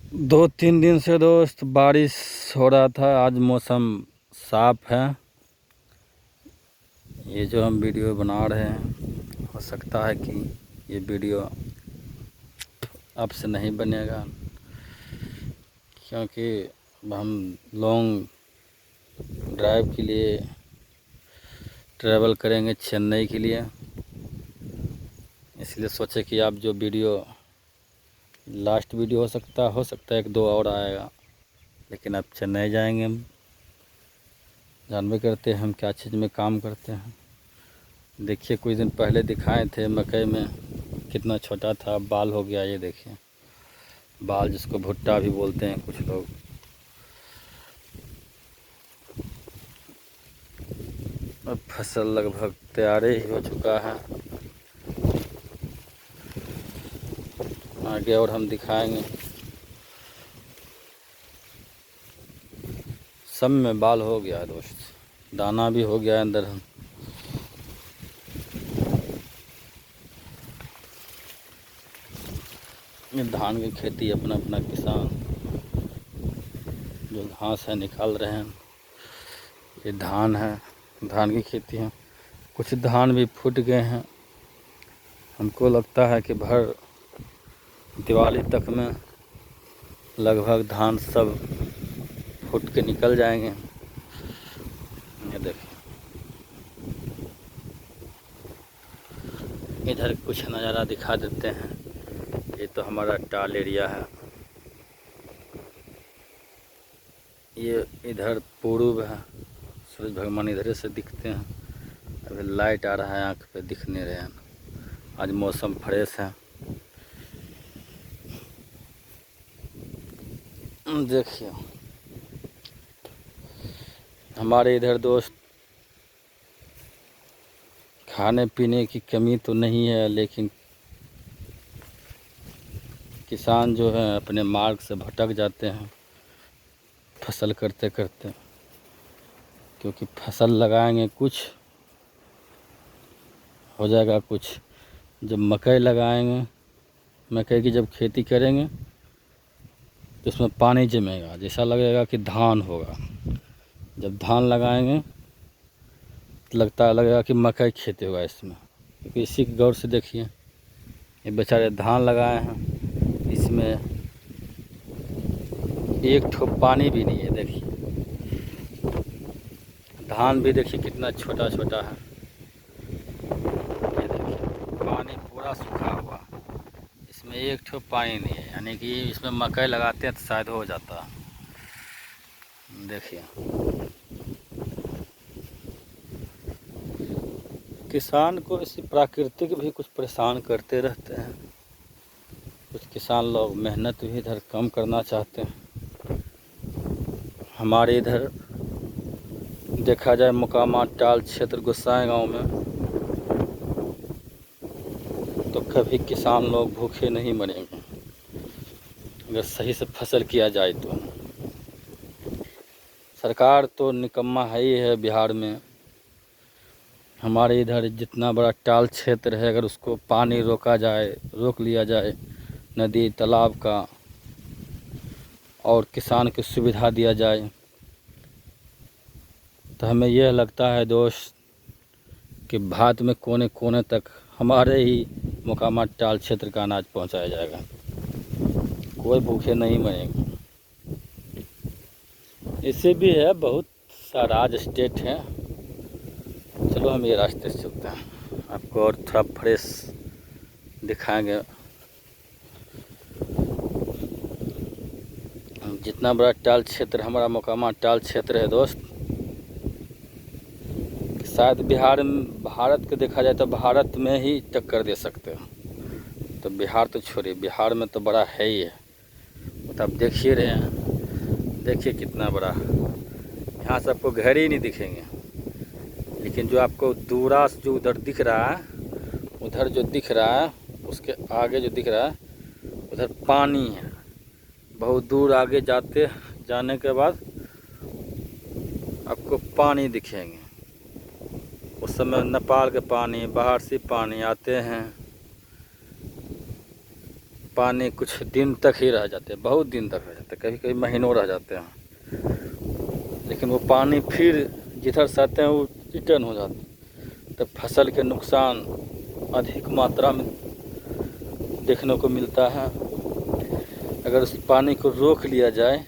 2-3 दिन से दोस्त बारिश हो रहा था। आज मौसम साफ है। ये जो हम वीडियो बना रहे हैं, हो सकता है कि ये वीडियो अब से नहीं बनेगा, क्योंकि हम लॉन्ग ड्राइव के लिए ट्रैवल करेंगे चेन्नई के लिए। इसलिए सोचे कि आप जो वीडियो लास्ट वीडियो हो सकता है 1-2 और आएगा, लेकिन अब चेन्नई जाएंगे हम। जानबे करते हैं हम क्या चीज़ में काम करते हैं। देखिए, कुछ दिन पहले दिखाए थे मकई में कितना छोटा था, बाल हो गया। ये देखिए बाल, जिसको भुट्टा भी बोलते हैं कुछ लोग। अब फसल लगभग तैयार ही हो चुका है। आगे और हम दिखाएंगे। सब में बाल हो गया है दोस्त, दाना भी हो गया है अंदर। ये धान की खेती, अपना अपना किसान जो घास है निकाल रहे हैं। ये धान है, धान की खेती है। कुछ धान भी फूट गए हैं। हमको लगता है कि भर दिवाली तक में लगभग धान सब फूट के निकल जाएंगे। ये देखिए, इधर कुछ नज़ारा दिखा देते हैं। ये तो हमारा टाल एरिया है। ये इधर पूर्व है, सूरज भगवान इधर से दिखते हैं। अभी लाइट आ रहा है, आँख पे दिख नहीं रहे हैं। आज मौसम फ्रेश है। देखिए, हमारे इधर दोस्त खाने पीने की कमी तो नहीं है, लेकिन किसान जो है अपने मार्ग से भटक जाते हैं फसल करते करते। क्योंकि फसल लगाएंगे कुछ हो जाएगा, कुछ जब मकई लगाएंगे, मकई की जब खेती करेंगे तो उसमें पानी जमेगा, जैसा लगेगा कि धान होगा। जब धान लगाएंगे तो लगेगा कि मकई खेती होगा इसमें। क्योंकि इसी के गौर से देखिए, ये बेचारे धान लगाए हैं, इसमें एक ठोप पानी भी नहीं है। देखिए धान भी देखिए कितना छोटा छोटा है। ये देखिए पानी पूरा सूखा हुआ, इसमें एक ठोप पानी नहीं है। यानी कि इसमें मकई लगाते हैं तो शायद हो जाता। देखिए, किसान को इसी प्राकृतिक भी कुछ परेशान करते रहते हैं। कुछ किसान लोग मेहनत भी इधर कम करना चाहते हैं। हमारे इधर देखा जाए मोकामा टाल क्षेत्र गोसाई गांव में तो कभी किसान लोग भूखे नहीं मरेंगे अगर सही से फसल किया जाए तो। सरकार तो निकम्मा है ही है बिहार में। हमारे इधर जितना बड़ा टाल क्षेत्र है, अगर उसको पानी रोक लिया जाए नदी तालाब का, और किसान की सुविधा दिया जाए, तो हमें यह लगता है दोस्त कि भारत में कोने कोने तक हमारे ही मोकामा टाल क्षेत्र का अनाज पहुंचाया जाएगा। कोई भूखे नहीं मरेंगे। इससे भी है बहुत सा राज्य स्टेट है। चलो हम ये रास्ते से चलते हैं, आपको और थोड़ा फ्रेश दिखाएंगे। जितना बड़ा टाल क्षेत्र हमारा मोकामा टाल क्षेत्र है दोस्त, शायद भारत को देखा जाए तो भारत में ही टक्कर दे सकते हैं। तो बिहार तो छोड़िए, बिहार में तो बड़ा है ही है। तो आप देख ही रहे हैं, देखिए कितना बड़ा। यहाँ से आपको घर ही नहीं दिखेंगे, लेकिन जो आपको दूरा से जो उधर दिख रहा है, उधर जो दिख रहा है उसके आगे जो दिख रहा है उधर पानी है। बहुत दूर आगे जाने के बाद आपको पानी दिखेंगे। उस समय नेपाल के पानी, बाहर से पानी आते हैं, पानी कुछ दिन तक ही रह जाते हैं, बहुत दिन तक रह जाते हैं, कभी कभी महीनों रह जाते हैं। लेकिन वो पानी फिर जिधर से आते हैं वो रिटर्न हो जाते हैं, तब फसल के नुकसान अधिक मात्रा में देखने को मिलता है। अगर उस पानी को रोक लिया जाए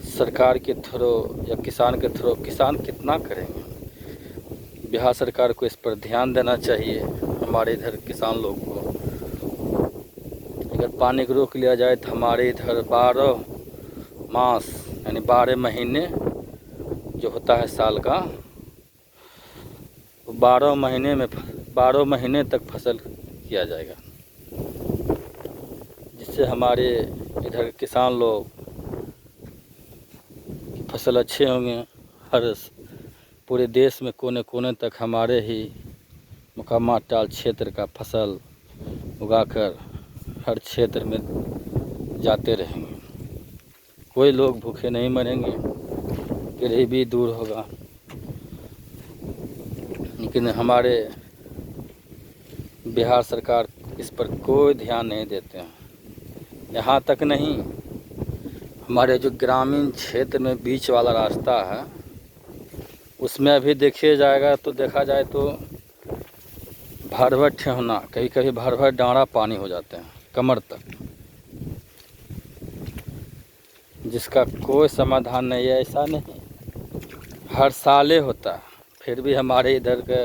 सरकार के थ्रू या किसान के थ्रू, किसान कितना करेंगे। बिहार सरकार को इस पर ध्यान देना चाहिए, हमारे इधर किसान लोग को। अगर पानी को रोक लिया जाए तो हमारे इधर 12 मास यानी 12 महीने जो होता है साल का, 12 महीने तक फसल किया जाएगा, जिससे हमारे इधर किसान लोग की फसल अच्छे होंगे। हर पूरे देश में कोने कोने तक हमारे ही मोकामा टाल क्षेत्र का फसल उगाकर हर क्षेत्र में जाते रहेंगे। कोई लोग भूखे नहीं मरेंगे, गरीबी दूर होगा। लेकिन हमारे बिहार सरकार इस पर कोई ध्यान नहीं देते हैं। यहाँ तक नहीं, हमारे जो ग्रामीण क्षेत्र में बीच वाला रास्ता है उसमें अभी देखा जाए तो भर भर ठेहुना, कभी कभी भर भर डाँड़ा पानी हो जाते हैं कमर तक, जिसका कोई समाधान नहीं है। ऐसा नहीं हर साल होता है, फिर भी हमारे इधर के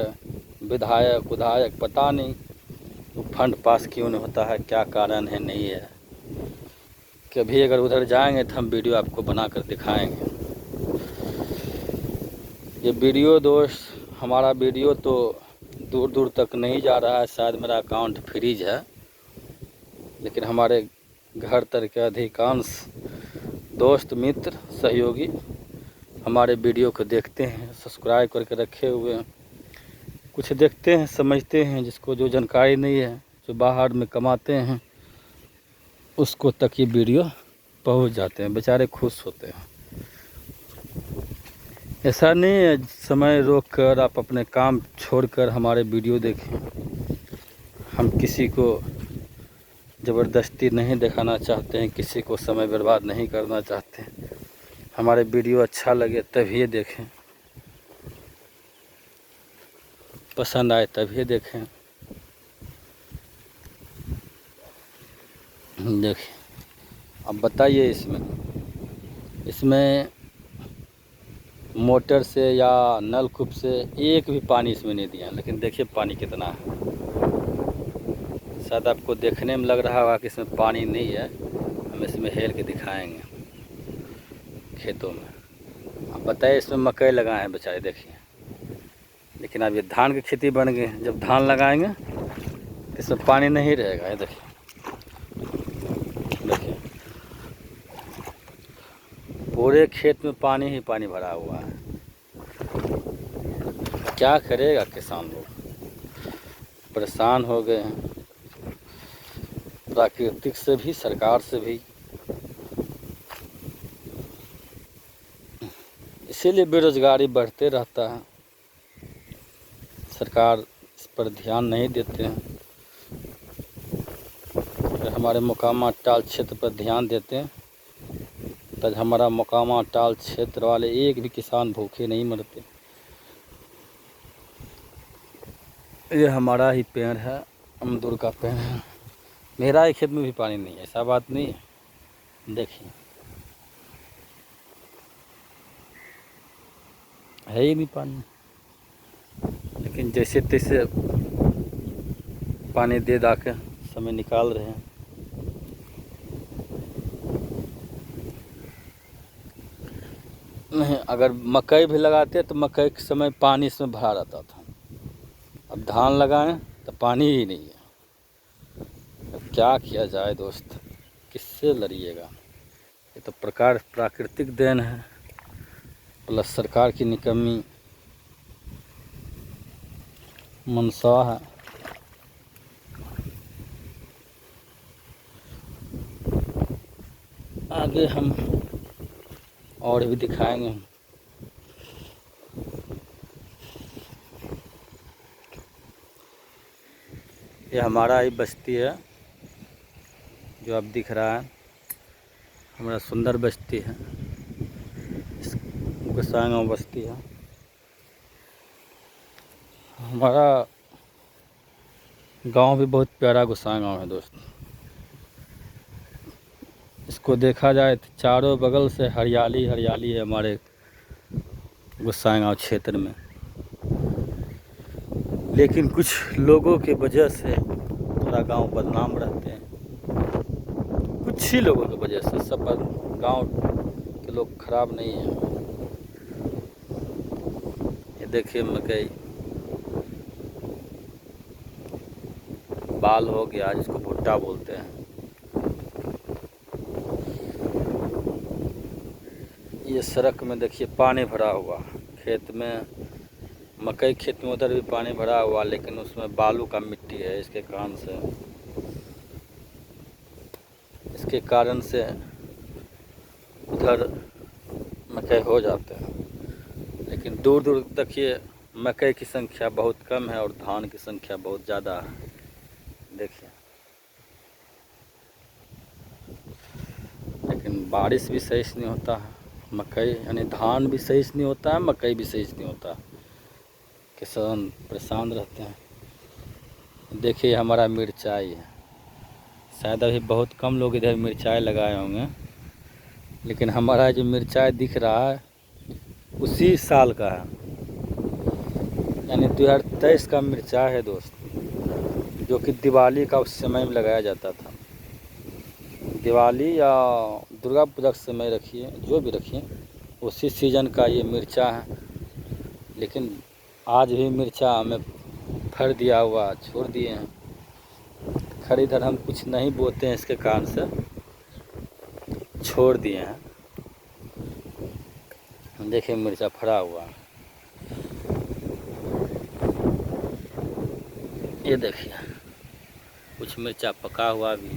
विधायक पता नहीं वो फंड पास क्यों नहीं होता है, क्या कारण है नहीं है। कभी अगर उधर जाएंगे तो हम वीडियो आपको बनाकर दिखाएंगे। ये वीडियो दोस्त, हमारा वीडियो तो दूर दूर तक नहीं जा रहा है, शायद मेरा अकाउंट फ्रीज है, लेकिन हमारे घर तर के अधिकांश दोस्त मित्र सहयोगी हमारे वीडियो को देखते हैं, सब्सक्राइब करके रखे हुए हैं। कुछ देखते हैं, समझते हैं, जिसको जो जानकारी नहीं है, जो बाहर में कमाते हैं, उसको तक ये वीडियो पहुंच जाते हैं, बेचारे खुश होते हैं। ऐसा नहीं है समय रोक कर आप अपने काम छोड़कर हमारे वीडियो देखें। हम किसी को ज़बरदस्ती नहीं दिखाना चाहते हैं, किसी को समय बर्बाद नहीं करना चाहते हैं। हमारे वीडियो अच्छा लगे तभी देखें, पसंद आए तभी देखें। देखिए, अब बताइए इसमें मोटर से या नलकूप से एक भी पानी इसमें नहीं दिया, लेकिन देखिए पानी कितना है। शायद आपको देखने में लग रहा होगा कि इसमें पानी नहीं है, हम इसमें हेल के दिखाएंगे खेतों में। अब बताइए, इसमें मकई लगाए हैं बेचारे, देखिए। लेकिन अब ये धान की खेती बन गई, जब धान लगाएंगे तो इसमें पानी नहीं रहेगा। ये देखिए पूरे खेत में पानी ही पानी भरा हुआ है। क्या करेगा किसान लोग, परेशान हो गए हैं, प्राकृतिक से भी सरकार से भी। इसीलिए बेरोजगारी बढ़ते रहता है, सरकार इस पर ध्यान नहीं देते हैं। अगर हमारे मोकामा टाल क्षेत्र पर ध्यान देते हैं तो हमारा मोकामा टाल क्षेत्र वाले एक भी किसान भूखे नहीं मरते। ये हमारा ही पेड़ है, अमदूर का पेड़ है। मेरा ही खेत में भी पानी नहीं है, ऐसा बात नहीं है। देखिए है ही नहीं पानी, लेकिन जैसे तैसे पानी दे के समय निकाल रहे हैं। नहीं, अगर मकई भी लगाते तो मकई के समय पानी इसमें भरा रहता था। अब धान लगाएं तो पानी ही नहीं है। अब क्या किया जाए दोस्त, किससे लड़िएगा। ये तो प्राकृतिक देन है, प्लस सरकार की निकम्मी मनसा है। आगे हम और भी दिखाएंगे। ये हमारा ही बस्ती है, जो अब दिख रहा है हमारा सुंदर बस्ती है, गोसाईगांव बस्ती है। हमारा गांव भी बहुत प्यारा गोसाईगांव है दोस्त। इसको देखा जाए तो चारों बगल से हरियाली हरियाली है हमारे गोसाईगांव क्षेत्र में, लेकिन कुछ लोगों की वजह से थोड़ा गांव बदनाम रहते हैं। कुछ ही लोगों की वजह से, सब गांव के लोग खराब नहीं हैं। ये देखिए मकई बाल हो गया जिसको भुट्टा बोलते हैं। ये सड़क में देखिए पानी भरा हुआ, खेत में मकई खेत में उधर भी पानी भरा हुआ, लेकिन उसमें बालू का मिट्टी है। इसके कारण से उधर मकई हो जाते हैं, लेकिन दूर दूर देखिए मकई की संख्या बहुत कम है और धान की संख्या बहुत ज़्यादा है। देखिए, लेकिन बारिश भी सही से नहीं होता है। मकई यानी धान भी सही से नहीं होता है, मकई भी सही से नहीं होता। किसान परेशान रहते हैं। देखिए हमारा मिर्चाई है, शायद अभी बहुत कम लोग इधर मिर्चाई लगाए होंगे, लेकिन हमारा जो मिर्चाई दिख रहा है उसी साल का है, यानी 2023 का मिर्चाई है दोस्त, जो कि दिवाली का उस समय में लगाया जाता था। दिवाली या दुर्गा पूजा के समय रखिए, जो भी रखिए, उसी सीजन का ये मिर्चा है। लेकिन आज भी मिर्चा हमें फर दिया हुआ छोड़ दिए हैं। खैर इधर हम कुछ नहीं बोते हैं, इसके कारण से छोड़ दिए हैं। देखिए मिर्चा फरा हुआ, ये देखिए कुछ मिर्चा पका हुआ भी है।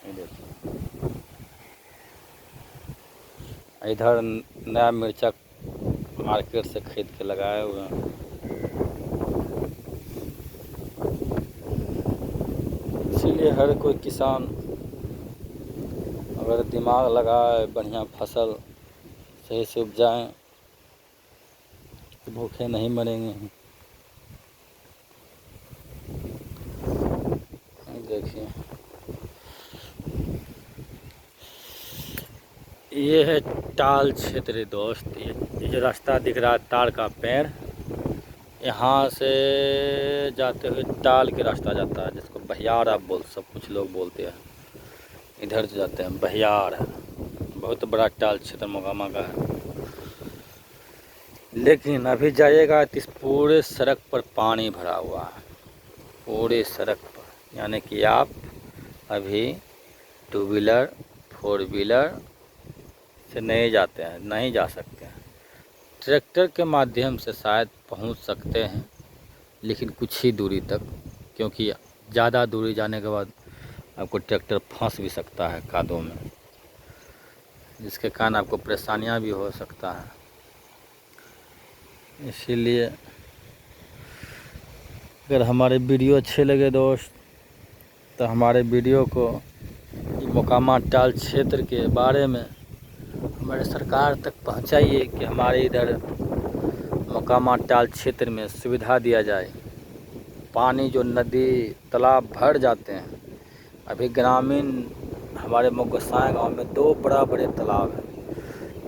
ये देखिए इधर नया मिर्चा मार्केट से खरीद के लगाए हुए हैं। इसीलिए हर कोई किसान अगर दिमाग लगाए, बढ़िया फसल सही से उपजाएं तो भूखे नहीं मरेंगे। देखिए ये है टाल क्षेत्र दोस्त। ये जो रास्ता दिख रहा है तार का पेड़, यहाँ से जाते हुए टाल के रास्ता जाता है, जिसको बहियार आप सब कुछ लोग बोलते हैं। इधर से जाते हैं बहियार है, बहुत बड़ा टाल क्षेत्र मोकामा का है। लेकिन अभी जाइएगा तो इस पूरे सड़क पर पानी भरा हुआ है, पूरे सड़क पर, यानी कि आप अभी 2 व्हीलर 4 व्हीलर से नहीं जाते हैं, नहीं जा सकते हैं। ट्रैक्टर के माध्यम से शायद पहुंच सकते हैं, लेकिन कुछ ही दूरी तक, क्योंकि ज़्यादा दूरी जाने के बाद आपको ट्रैक्टर फंस भी सकता है कादों में, जिसके कारण आपको परेशानियां भी हो सकता है। इसीलिए अगर हमारे वीडियो अच्छे लगे दोस्त, तो हमारे वीडियो को मोकामा टाल क्षेत्र के बारे में हमारे सरकार तक पहुंचाइए कि हमारे इधर मोकामा टाल क्षेत्र में सुविधा दिया जाए। पानी जो नदी तालाब भर जाते हैं, अभी ग्रामीण हमारे गोसाईगांव में 2 बड़े तालाब हैं,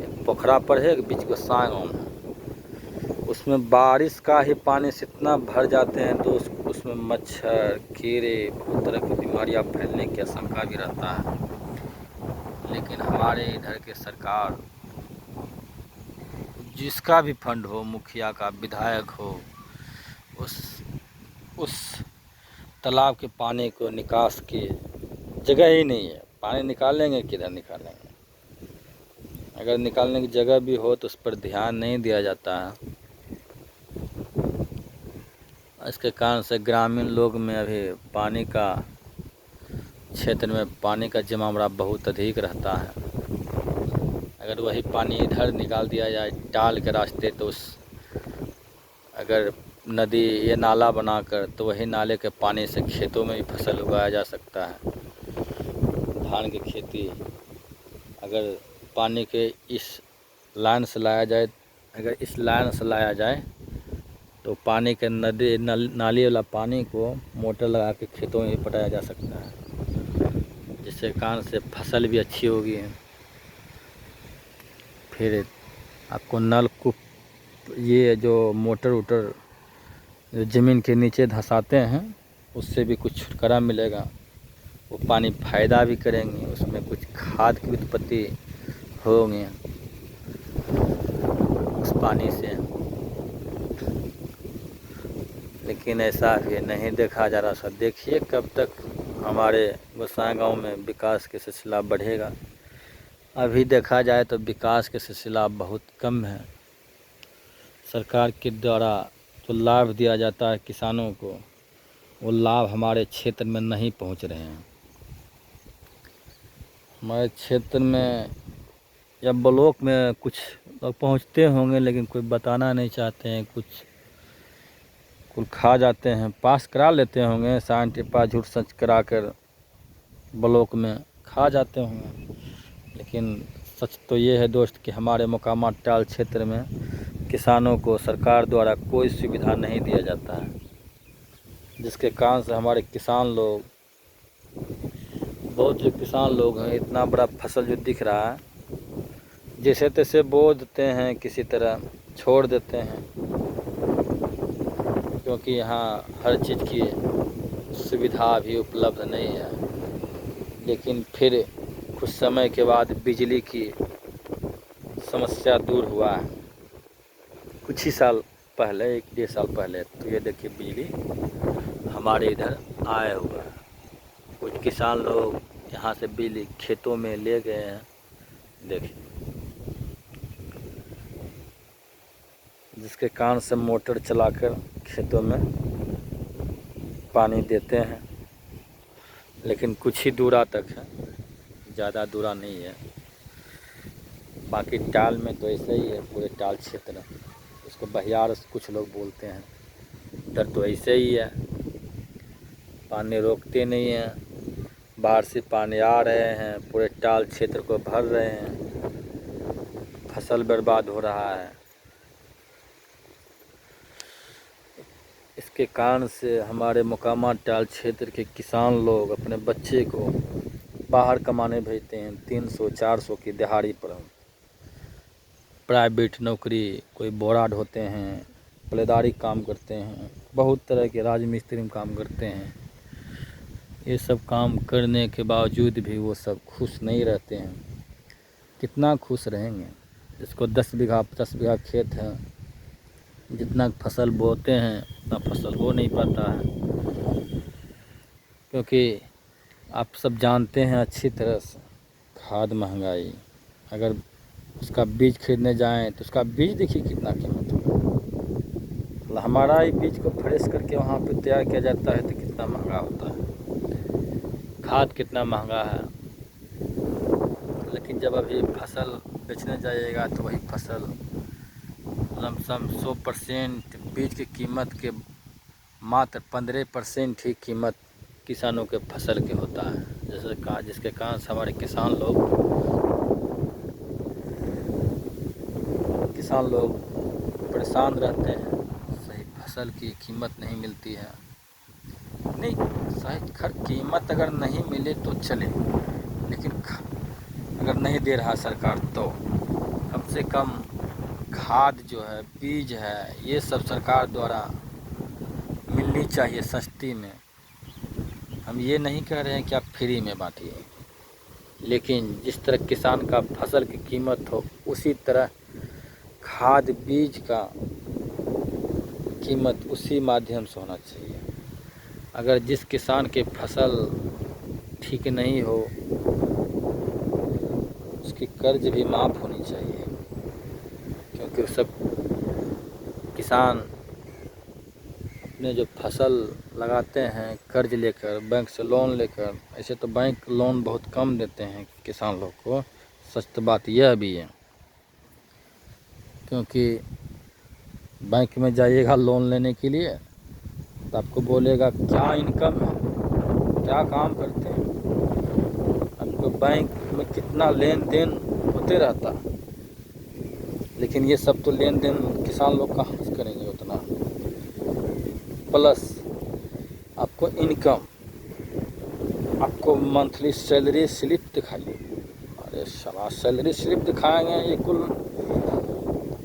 एक पोखरा पर है, एक बीच गोसाईगांव में। उसमें बारिश का ही पानी से इतना भर जाते हैं तो उसमें मच्छर कीड़े बहुत तरह की बीमारियां फैलने की आशंका भी रहता है। लेकिन हमारे इधर के सरकार, जिसका भी फंड हो, मुखिया का, विधायक हो, उस तालाब के पानी को निकास की जगह ही नहीं है। पानी निकालेंगे किधर निकालेंगे? अगर निकालने की जगह भी हो तो उस पर ध्यान नहीं दिया जाता है। इसके कारण से ग्रामीण लोग में अभी पानी का क्षेत्र में पानी का जमावड़ा बहुत अधिक रहता है। अगर वही पानी इधर निकाल दिया जाए टाल के रास्ते, तो अगर नदी ये नाला बनाकर, तो वही नाले के पानी से खेतों में भी फसल उगाया जा सकता है। धान की खेती अगर पानी के इस लाइन से लाया जाए, अगर इस लाइन से लाया जाए तो पानी के नाली वाला पानी को मोटर लगा के खेतों में भी पटाया जा सकता है, जिससे कारण से फसल भी अच्छी होगी। फिर आपको नलकूप, ये जो मोटर जो ज़मीन के नीचे धंसाते हैं, उससे भी कुछ छुटकारा मिलेगा। वो पानी फ़ायदा भी करेंगे, उसमें कुछ खाद की उत्पत्ति होंगे उस पानी से। लेकिन ऐसा भी नहीं देखा जा रहा। सब देखिए कब तक हमारे गोसाई गांव में विकास के सिलसिला बढ़ेगा। अभी देखा जाए तो विकास के सिलसिला बहुत कम है। सरकार के द्वारा जो लाभ दिया जाता है किसानों को, वो लाभ हमारे क्षेत्र में नहीं पहुंच रहे हैं। हमारे क्षेत्र में या ब्लॉक में कुछ लोग पहुंचते होंगे, लेकिन कोई बताना नहीं चाहते हैं। कुल खा जाते हैं, पास करा लेते होंगे, साइन टिप्पा झूठ सच करा कर ब्लॉक में खा जाते होंगे। लेकिन सच तो ये है दोस्त कि हमारे मोकामा टाल क्षेत्र में किसानों को सरकार द्वारा कोई सुविधा नहीं दिया जाता है, जिसके कारण से हमारे किसान लोग, बहुत जो किसान लोग हैं, इतना बड़ा फसल जो दिख रहा है, जैसे तैसे बो देते हैं, किसी तरह छोड़ देते हैं, क्योंकि यहाँ हर चीज़ की सुविधा भी उपलब्ध नहीं है। लेकिन फिर कुछ समय के बाद बिजली की समस्या दूर हुआ है। कुछ ही साल पहले, 1-1.5 साल पहले, तो ये देखिए बिजली हमारे इधर आए हुआ है। कुछ किसान लोग यहाँ से बिजली खेतों में ले गए हैं, देखिए, जिसके कारण से मोटर चलाकर खेतों में पानी देते हैं। लेकिन कुछ ही दूरा तक है, ज़्यादा दूरा नहीं है। बाकी टाल में तो ऐसा ही है, पूरे टाल क्षेत्र, उसको बहियार कुछ लोग बोलते हैं, इधर तो ऐसे ही है। पानी रोकते नहीं हैं, बाहर से पानी आ रहे हैं, पूरे टाल क्षेत्र को भर रहे हैं, फसल बर्बाद हो रहा है। इसके कारण से हमारे मोकामा टाल क्षेत्र के किसान लोग अपने बच्चे को बाहर कमाने भेजते हैं। 300-400 की दिहाड़ी पर प्राइवेट नौकरी, कोई बोरा ढोते हैं, पलेदारी काम करते हैं, बहुत तरह के राजमिस्त्री में काम करते हैं। ये सब काम करने के बावजूद भी वो सब खुश नहीं रहते हैं। कितना खुश रहेंगे? इसको 10 बीघा 50 बीघा खेत है, जितना फसल बोते हैं उतना फसल हो नहीं पाता है, क्योंकि आप सब जानते हैं अच्छी तरह से खाद महंगाई। अगर उसका बीज खरीदने जाएं तो उसका बीज देखिए कितना कीमत होगा। हमारा ही बीज को फ्रेश करके वहाँ पे तैयार किया जाता है तो कितना महंगा होता है, खाद कितना महंगा है। लेकिन जब अभी फसल बेचने जाइएगा तो वही फसल लमसम 100% बीज की कीमत के मात्र 15% ही कीमत किसानों के फसल के होता है, जिसके कारण से हमारे किसान लोग परेशान रहते हैं। सही फसल की कीमत नहीं मिलती है। नहीं, सही खर कीमत अगर नहीं मिले तो चले, लेकिन अगर नहीं दे रहा सरकार तो कम से कम खाद जो है, बीज है, ये सब सरकार द्वारा मिलनी चाहिए सस्ती में। हम ये नहीं कह रहे हैं कि आप फ्री में बांटिए, लेकिन जिस तरह किसान का फसल की कीमत हो, उसी तरह खाद बीज का कीमत उसी माध्यम से होना चाहिए। अगर जिस किसान के फसल ठीक नहीं हो, उसकी कर्ज भी माफ़ होनी चाहिए, क्योंकि सब किसान अपने जो फसल लगाते हैं कर्ज लेकर, बैंक से लोन लेकर, ऐसे तो बैंक लोन बहुत कम देते हैं किसान लोग को, सच तो बात यह भी है। क्योंकि बैंक में जाइएगा लोन लेने के लिए तो आपको बोलेगा क्या इनकम है, क्या काम करते हैं। अब आपको बैंक में कितना लेन देन होते रहता, लेकिन ये सब तो लेन देन किसान लोग कहाँ से करेंगे उतना। प्लस आपको इनकम, आपको मंथली सैलरी स्लिप दिखाइए। अरे साला सैलरी स्लिप दिखाएंगे, ये कुल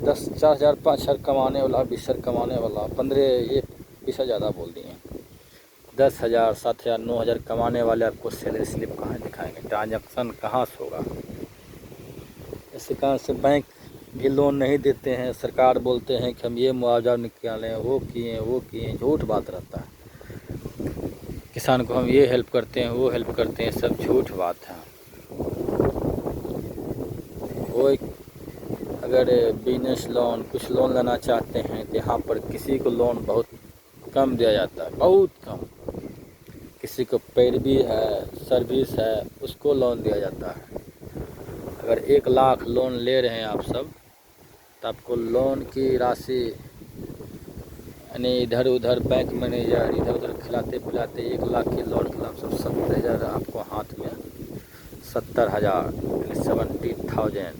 10-4,000 5,000 कमाने वाला, 20,000 कमाने वाला, 15 ये 20 ज़्यादा बोल दिए, 10,000 7,000 9,000 कमाने वाले आपको सैलरी स्लिप कहाँ दिखाएंगे, ट्रांजैक्शन कहाँ से होगा। इसी कारण से बैंक भी लोन नहीं देते हैं। सरकार बोलते हैं कि हम ये मुआवजा निकालें, वो किए, झूठ बात रहता है। किसान को हम ये हेल्प करते हैं, वो हेल्प करते हैं, सब झूठ बात है। कोई अगर बिजनेस लोन कुछ लोन लेना चाहते हैं तो यहाँ पर किसी को लोन बहुत कम दिया जाता है, बहुत कम। किसी को पैरवी है, सर्विस है, उसको लोन दिया जाता है। अगर 1 लाख लोन ले रहे हैं आप सब, तो आपको लोन की राशि यानी इधर उधर बैंक मैनेजर इधर उधर खिलाते पिलाते 1 लाख की लोन के नाम सब 70,000 आपको हाथ में 70,000 यानी 70,000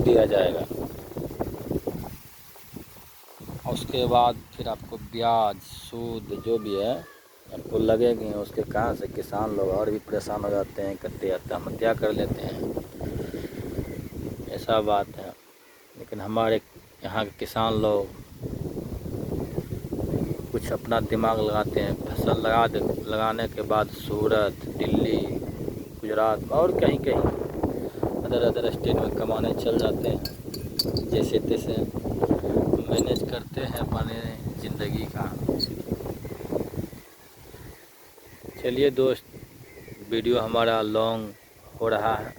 दिया जाएगा। उसके बाद फिर आपको ब्याज सूद जो भी है आपको लगेंगे। उसके कारण से किसान लोग और भी परेशान हो जाते हैं, करते आत्महत्या कर लेते हैं, ऐसा बात है। लेकिन हमारे यहाँ के किसान लोग कुछ अपना दिमाग लगाते हैं, फसल लगाने के बाद सूरत, दिल्ली, गुजरात और कहीं अदर स्टेट में कमाने चल जाते हैं। जैसे तैसे मैनेज करते हैं अपने ज़िंदगी का। चलिए दोस्त, वीडियो हमारा लॉन्ग हो रहा है।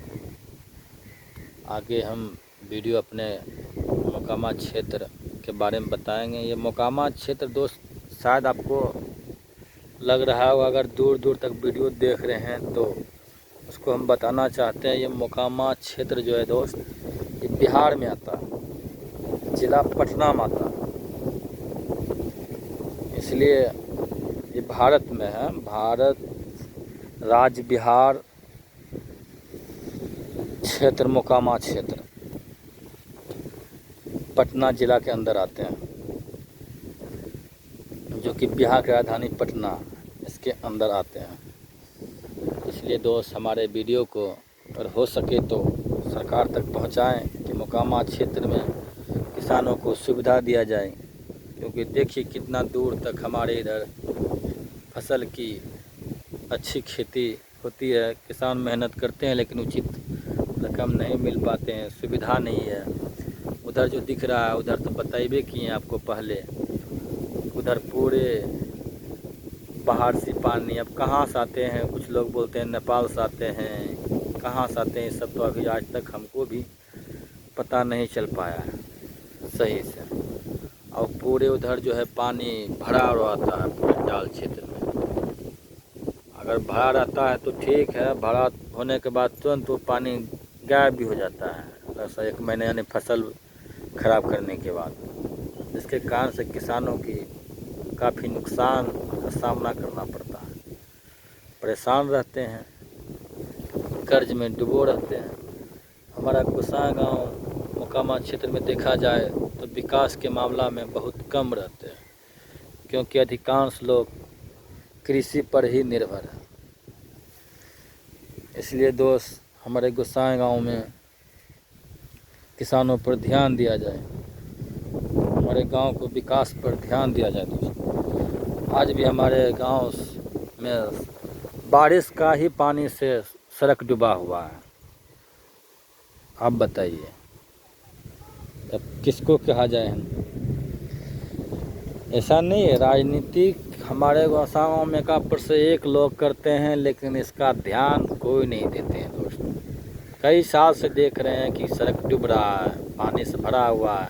आगे हम वीडियो अपने मोकामा क्षेत्र के बारे में बताएंगे। ये मोकामा क्षेत्र दोस्त शायद आपको लग रहा होगा, अगर दूर दूर तक वीडियो देख रहे हैं तो उसको हम बताना चाहते हैं। ये मोकामा क्षेत्र जो है दोस्त, ये बिहार में आता है, जिला पटना में आता है, इसलिए ये भारत में है। भारत राज्य बिहार क्षेत्र, मोकामा क्षेत्र पटना जिला के अंदर आते हैं, जो कि बिहार की राजधानी पटना इसके अंदर आते हैं। इसलिए दोस्त हमारे वीडियो को अगर हो सके तो सरकार तक पहुंचाएं कि मोकामा क्षेत्र में किसानों को सुविधा दिया जाए। क्योंकि देखिए कितना दूर तक हमारे इधर फसल की अच्छी खेती होती है, किसान मेहनत करते हैं लेकिन उचित रकम नहीं मिल पाते हैं, सुविधा नहीं है। उधर जो दिख रहा है उधर तो बताइए किए आपको पहले, उधर पूरे बाहर से पानी अब कहाँ से आते हैं, कुछ लोग बोलते हैं नेपाल से आते हैं, कहाँ से आते हैं, सब तो अभी आज तक हमको भी पता नहीं चल पाया है सही से। और पूरे उधर जो है पानी भरा रहता है पूरे जाल क्षेत्र में। अगर भरा रहता है तो ठीक है, भरा होने के बाद तुरंत वो पानी गायब भी हो जाता है, ऐसा 1 महीने यानी फसल खराब करने के बाद। इसके कारण से किसानों की काफ़ी नुकसान का सामना करना पड़ता है, परेशान रहते हैं, कर्ज में डूबो रहते हैं। हमारा गोसाइगांव मोकामा क्षेत्र में देखा जाए तो विकास के मामला में बहुत कम रहते हैं, क्योंकि अधिकांश लोग कृषि पर ही निर्भर है। इसलिए दोस्त हमारे गोसाइगांव में किसानों पर ध्यान दिया जाए, हमारे गांव को विकास पर ध्यान दिया जाए दोस्त। आज भी हमारे गांव में बारिश का ही पानी से सड़क डूबा हुआ है। आप बताइए तब किसको कहा जाए हम? ऐसा नहीं है, राजनीति हमारे गाँव में का पर से 1 लोग करते हैं, लेकिन इसका ध्यान कोई नहीं देते हैं दोस्त। कई साल से देख रहे हैं कि सड़क डूब रहा है, पानी से भरा हुआ है।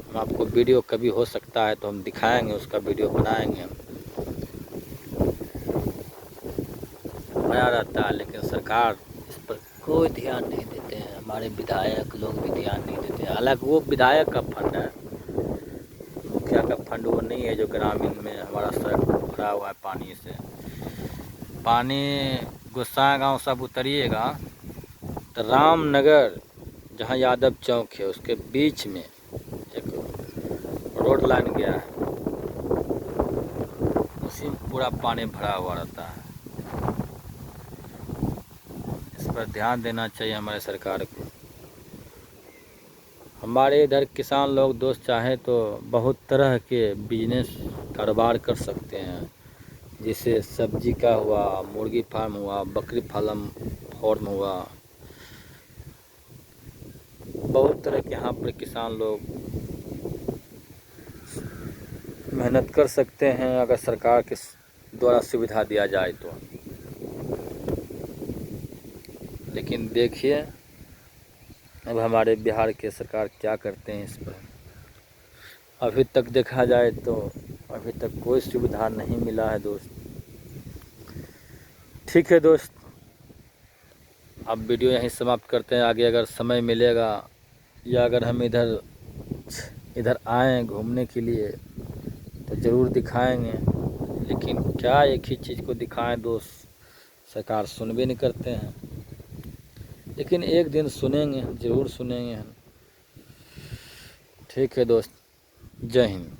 हम आपको वीडियो कभी हो सकता है तो हम दिखाएंगे, उसका वीडियो बनाएंगे, बना रहता है, लेकिन सरकार इस पर कोई ध्यान नहीं देते हैं। हमारे विधायक लोग भी ध्यान नहीं देते हैं। हालांकि वो विधायक का फंड है, मुखिया का फंड वो नहीं है जो ग्रामीण में हमारा सड़क भरा हुआ है पानी से। पानी गोसाई गांव सब उतरिएगा तो रामनगर जहां यादव चौक है उसके बीच में एक रोड लाइन गया है, उसी में पूरा पानी भरा हुआ रहता है। इस पर ध्यान देना चाहिए हमारे सरकार को। हमारे इधर किसान लोग दोस्त चाहे तो बहुत तरह के बिजनेस कारोबार कर सकते हैं, जैसे सब्जी का हुआ, मुर्गी फार्म हुआ, बकरी फार्म हुआ। बहुत तरह के यहाँ पर किसान लोग मेहनत कर सकते हैं अगर सरकार के द्वारा सुविधा दिया जाए तो। लेकिन देखिए अब हमारे बिहार के सरकार क्या करते हैं इस पर। अभी तक देखा जाए तो अभी तक कोई सुविधा नहीं मिला है दोस्त। ठीक है दोस्त, अब वीडियो यहीं समाप्त करते हैं। आगे अगर समय मिलेगा या अगर हम इधर आएँ घूमने के लिए तो ज़रूर दिखाएंगे। लेकिन क्या एक ही चीज़ को दिखाएं दोस्त, सरकार सुन भी नहीं करते हैं। लेकिन एक दिन सुनेंगे, ज़रूर सुनेंगे हम। ठीक है दोस्त, जय हिंद।